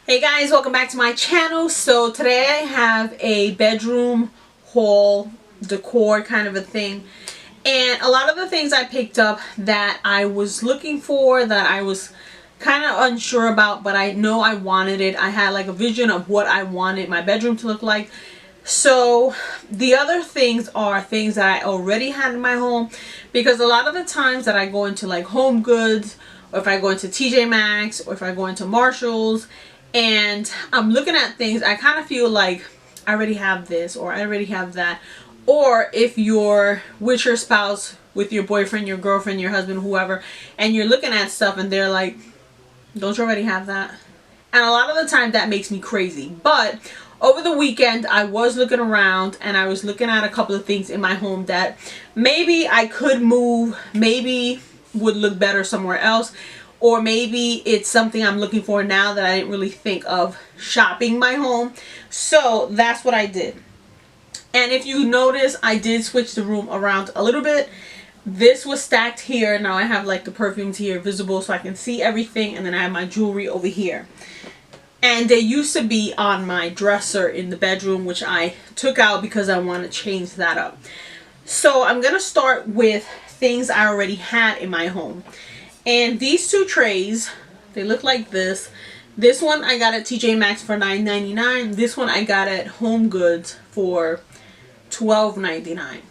Hey guys, welcome back to my channel. So today I have a bedroom haul decor kind of a thing, and a lot of the things I picked up that I was looking for, that I was kind of unsure about, but I know I wanted it. I had like a vision of what I wanted my bedroom to look like. So the other things are things that I already had in my home, because a lot of the times that I go into like Home Goods, or if I go into TJ Maxx, or if I go into Marshalls and I'm looking at things, I kind of feel like I already have this or I already have that. Or if you're with your spouse, with your boyfriend, your girlfriend, your husband, whoever, and you're looking at stuff and they're like, don't you already have that? And a lot of the time that makes me crazy. But over the weekend I was looking around and I was looking at a couple of things in my home that maybe I could move, maybe would look better somewhere else, or maybe it's something I'm looking for now that I didn't really think of shopping my home. So that's what I did. And if you notice, I did switch the room around a little bit. This was stacked here. Now I have like the perfumes here visible so I can see everything, and then I have my jewelry over here. And they used to be on my dresser in the bedroom, which I took out because I want to change that up. So I'm going to start with things I already had in my home. And these two trays, they look like this. This one I got at TJ Maxx for $9.99. This one I got at Home Goods for $12.99.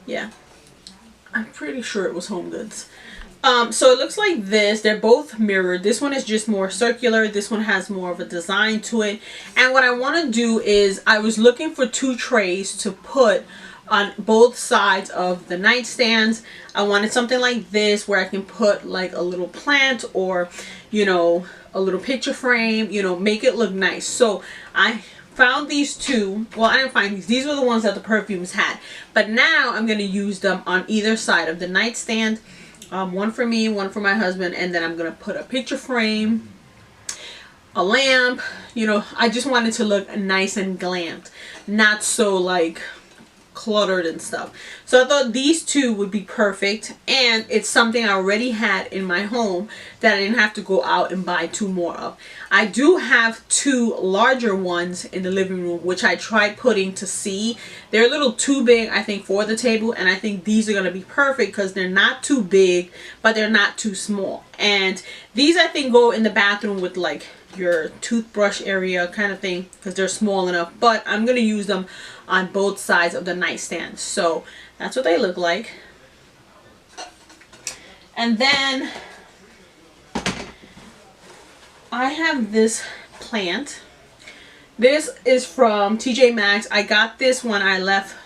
Yeah, I'm pretty sure it was Home Goods. So it looks like this. They're both mirrored. This one is just more circular. This one has more of a design to it. And what I want to do is, I was looking for two trays to put on both sides of the nightstands. I wanted something like this where I can put like a little plant, or you know, a little picture frame, you know, make it look nice. So I found these two. Well, I didn't find these were the ones that the perfumes had, but now I'm going to use them on either side of the nightstand. One for me, one for my husband, and then I'm going to put a picture frame, a lamp. You know, I just wanted to look nice and glammed, not so like cluttered and stuff. So I thought these two would be perfect, and it's something I already had in my home that I didn't have to go out and buy two more of. I do have two larger ones in the living room, which I tried putting to see. They're a little too big, I think, for the table, and I think these are going to be perfect because they're not too big, but they're not too small. And these, I think, go in the bathroom with like your toothbrush area kind of thing, because they're small enough. But I'm going to use them on both sides of the nightstand. So that's what they look like. And then I have this plant. This is from TJ Maxx. I got this when I left.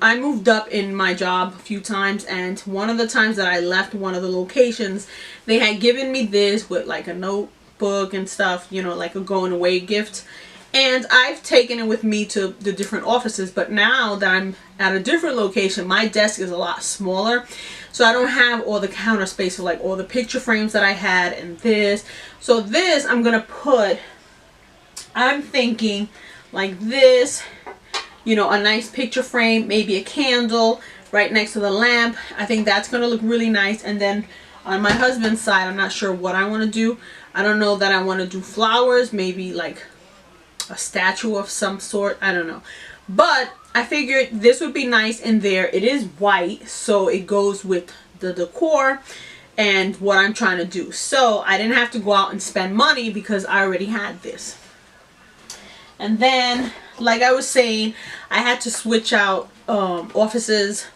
I moved up in my job a few times, and one of the times that I left one of the locations, they had given me this with like a notebook and stuff, you know, like a going away gift. And I've taken it with me to the different offices, but now that I'm at a different location, my desk is a lot smaller. So I don't have all the counter space for like all the picture frames that I had and this. So this I'm going to put, I'm thinking like this, you know, a nice picture frame, maybe a candle right next to the lamp. I think that's going to look really nice. And then on my husband's side, I'm not sure what I want to do. I don't know that I want to do flowers, maybe like a statue of some sort. I don't know. But I figured this would be nice in there. It is white, so it goes with the decor and what I'm trying to do. So I didn't have to go out and spend money because I already had this. And then, like I was saying, I had to switch out offices,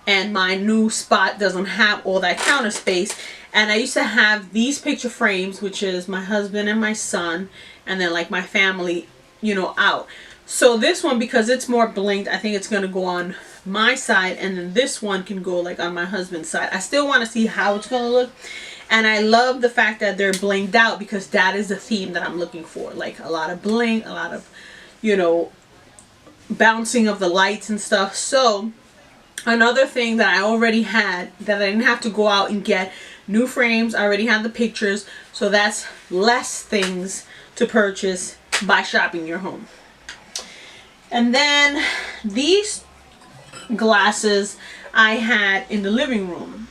and my new spot doesn't have all that counter space. And I used to have these picture frames, which is my husband and my son, and then like my family, you know, out. So this one, because it's more blinked, I think it's going to go on my side, and then this one can go like on my husband's side. I still want to see how it's going to look. And I love the fact that they're blinked out, because that is the theme that I'm looking for. Like a lot of blink, a lot of, you know, bouncing of the lights and stuff. So another thing that I already had that I didn't have to go out and get new frames. I already had the pictures. So that's less things to purchase by shopping your home. And then these glasses I had in the living room.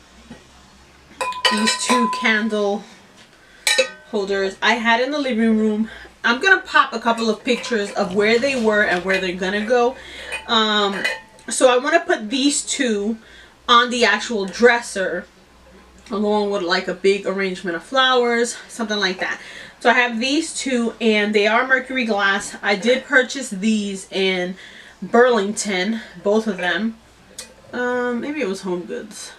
These two candle holders I had in the living room. I'm gonna pop a couple of pictures of where they were and where they're gonna go. So I want to put these two on the actual dresser, along with like a big arrangement of flowers, something like that. So I have these two, and they are mercury glass. I did purchase these in Burlington, both of them. Maybe it was Home Goods.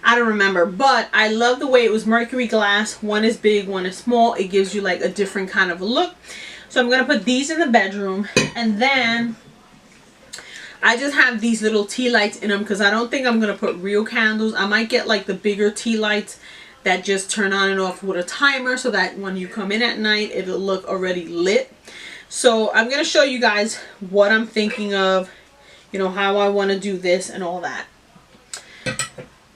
I don't remember, but I love the way it was mercury glass. One is big, one is small. It gives you like a different kind of a look. So I'm going to put these in the bedroom, and then I just have these little tea lights in them because I don't think I'm going to put real candles. I might get like the bigger tea lights that just turn on and off with a timer, so that when you come in at night, it'll look already lit. So I'm going to show you guys what I'm thinking of, you know, how I want to do this and all that.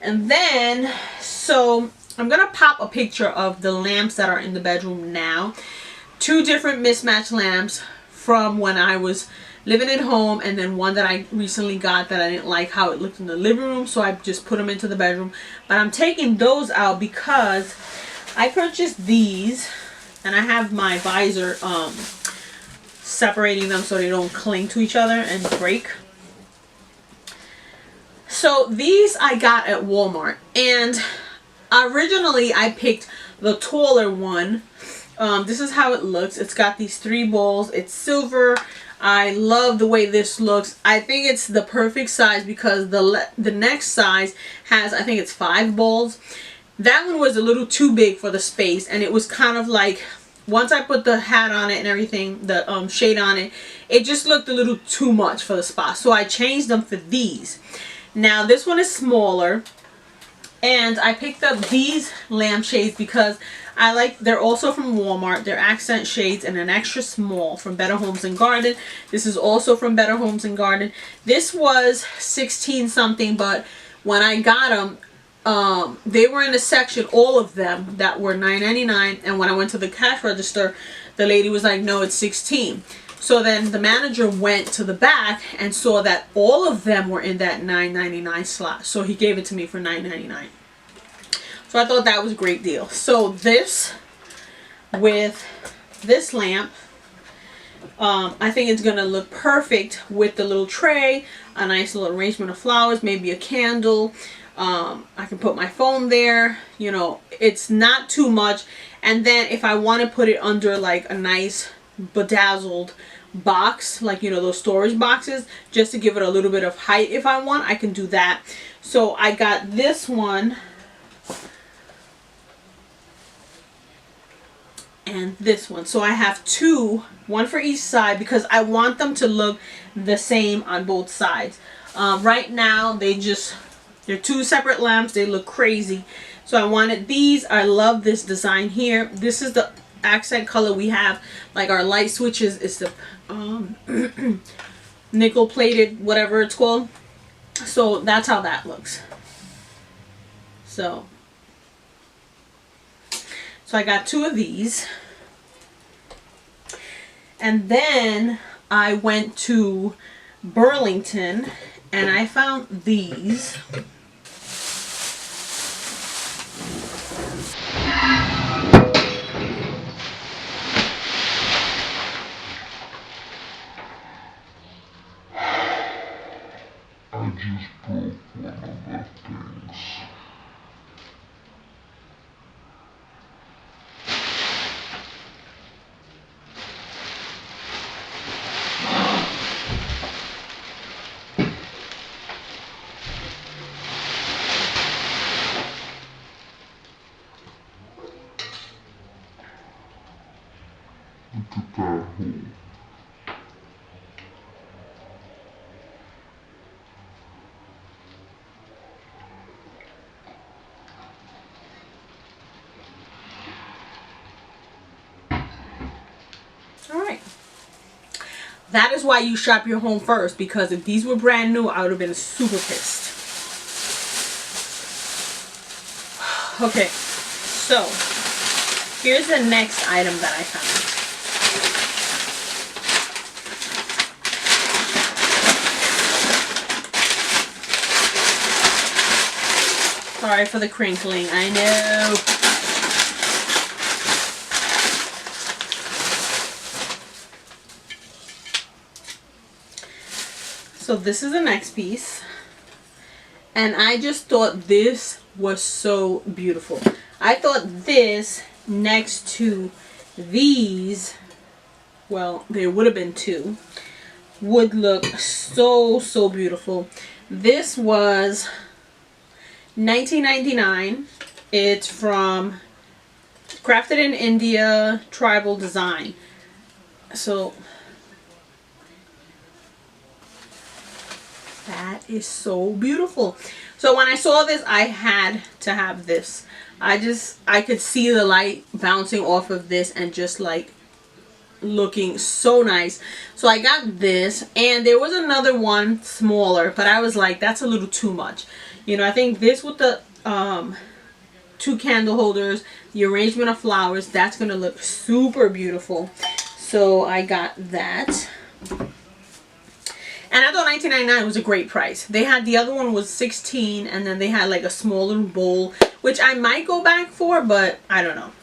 And then, so I'm going to pop a picture of the lamps that are in the bedroom now. Two different mismatched lamps from when I was living at home, and then one that I recently got that I didn't like how it looked in the living room, so I just put them into the bedroom. But I'm taking those out because I purchased these, and I have my visor separating them so they don't cling to each other and break. So these I got at Walmart, and originally I picked the taller one. This is how it looks. It's got these 3 balls. It's silver. I love the way this looks. I think it's the perfect size because the next size has, I think it's 5 balls. That one was a little too big for the space, and it was kind of like, once I put the hat on it and everything, the shade on it, it just looked a little too much for the spot. So I changed them for these. Now this one is smaller, and I picked up these lampshades because I like, they're also from Walmart. They're accent shades and an extra small from Better Homes and Garden. This is also from Better Homes and Garden. This was 16 something, but when I got them, they were in a section, all of them, that were $9.99, and when I went to the cash register, the lady was like, no, it's 16. So then the manager went to the back and saw that all of them were in that $9.99 slot. So he gave it to me for $9.99. So I thought that was a great deal. So this with this lamp, I think it's going to look perfect with the little tray, a nice little arrangement of flowers, maybe a candle. I can put my phone there. You know, it's not too much. And then if I want to put it under like a nice bedazzled box, like, you know, those storage boxes, just to give it a little bit of height, if I want, I can do that. So I got this one and this one. So I have two, one for each side, because I want them to look the same on both sides. Right now they're two separate lamps. They look crazy. So I wanted these. I love this design here. This is the accent color we have. Like our light switches is the nickel plated, whatever it's called. So that's how that looks. So I got two of these. And then I went to Burlington and I found these. I just broke one of the things. Look at that hole. Alright. That is why you shop your home first, because if these were brand new, I would have been super pissed. Okay, so here's the next item that I found. Sorry for the crinkling. I know. So this is the next piece. And I just thought this was so beautiful. I thought this next to these, well, there would have been two, would look so, so beautiful. This was $19.99. It's from Crafted in India Tribal Design. So that is so beautiful. So when I saw this, I had to have this. I could see the light bouncing off of this and just like looking so nice. So I got this, and there was another one smaller, but I was like, that's a little too much. You know, I think this with the two candle holders, the arrangement of flowers, that's gonna look super beautiful. So I got that. And I thought $19.99 was a great price. They had, the other one was $16, and then they had like a small little bowl, which I might go back for, but I don't know.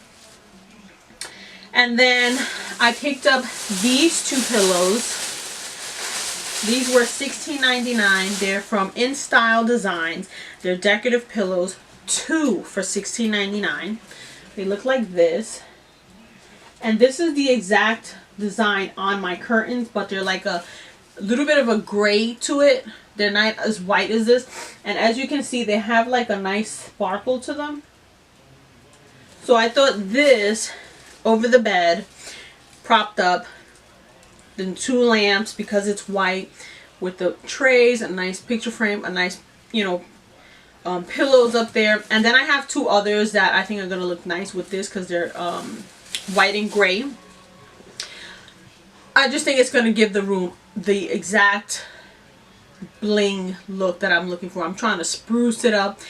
And then I picked up these two pillows. These were $16.99. They're from In Style Designs. They're decorative pillows, 2 for $16.99. They look like this. And this is the exact design on my curtains, but they're like a little bit of a gray to it. They're not as white as this, and as you can see, they have like a nice sparkle to them. So I thought this over the bed, propped up, then 2 lamps because it's white, with the trays, a nice picture frame, a nice, you know, pillows up there. And then I have 2 others that I think are gonna look nice with this because they're white and gray. I just think it's gonna give the room the exact bling look that I'm looking for. I'm trying to spruce it up,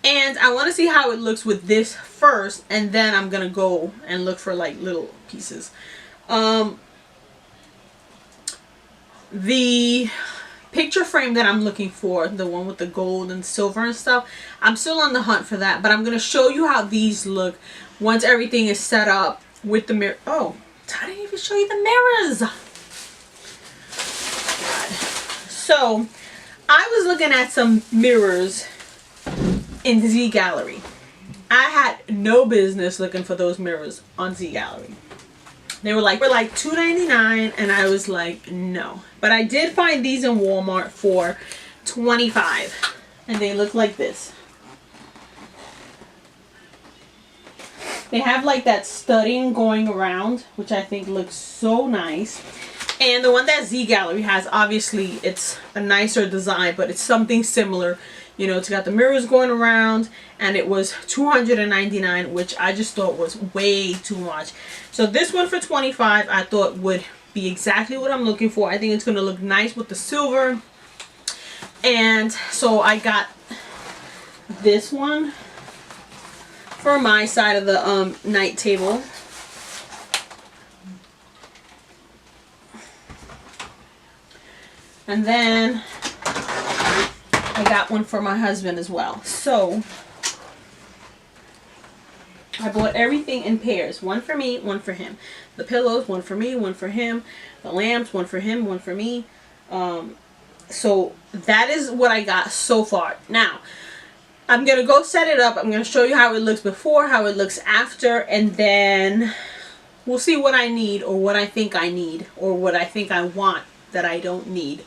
and I want to see how it looks with this first, and then I'm gonna go and look for like little pieces. The picture frame that I'm looking for, the one with the gold and silver and stuff, I'm still on the hunt for that, but I'm gonna show you how these look once everything is set up with the mirror. Oh, I didn't even show you the mirrors. So I was looking at some mirrors in Z Gallery. I had no business looking for those mirrors on Z Gallery. They were like $2.99, and I was like, no. But I did find these in Walmart for $25, and they look like this. They have like that studding going around, which I think looks so nice. And the one that Z Gallery has, obviously it's a nicer design, but it's something similar. You know, it's got the mirrors going around, and it was $299, which I just thought was way too much. So this one for $25, I thought would be exactly what I'm looking for. I think it's going to look nice with the silver. And so I got this one for my side of the night table. And then I got one for my husband as well. So I bought everything in pairs. One for me, one for him. The pillows, one for me, one for him. The lamps, one for him, one for me. So that is what I got so far. Now, I'm going to go set it up. I'm going to show you how it looks before, how it looks after, and then we'll see what I need, or what I think I need, or what I think I want that I don't need.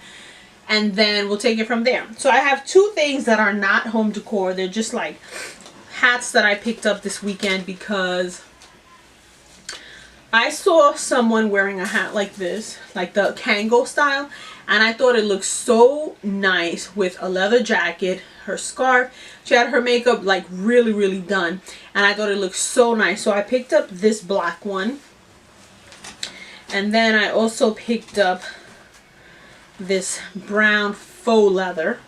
And then we'll take it from there. So I have 2 things that are not home decor. They're just like hats that I picked up this weekend because I saw someone wearing a hat like this, like the Kango style, and I thought it looked so nice with a leather jacket, her scarf. She had her makeup like really, really done, and I thought it looked so nice. So I picked up this black one, and then I also picked up this brown faux leather.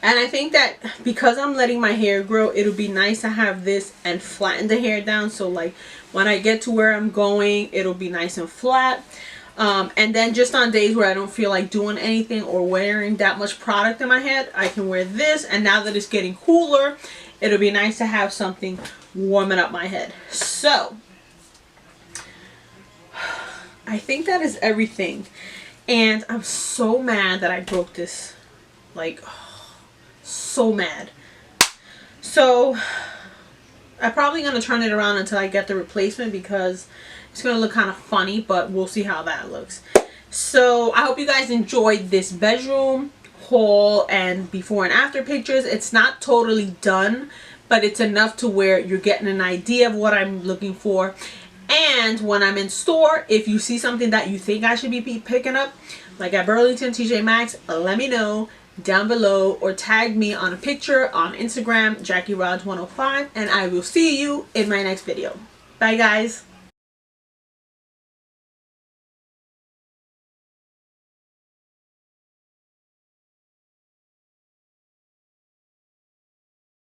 And I think that because I'm letting my hair grow, it'll be nice to have this and flatten the hair down. So like when I get to where I'm going, it'll be nice and flat. And then just on days where I don't feel like doing anything or wearing that much product in my head, I can wear this. And now that it's getting cooler, it'll be nice to have something warming up my head. So I think that is everything. And I'm so mad that I broke this. Like, oh, so mad. So I'm probably going to turn it around until I get the replacement, because it's going to look kind of funny, but we'll see how that looks. So I hope you guys enjoyed this bedroom haul and before and after pictures. It's not totally done, but it's enough to where you're getting an idea of what I'm looking for. And when I'm in store, if you see something that you think I should be picking up, like at Burlington, TJ Maxx, let me know down below or tag me on a picture on Instagram, JackieRods105, and I will see you in my next video. Bye guys.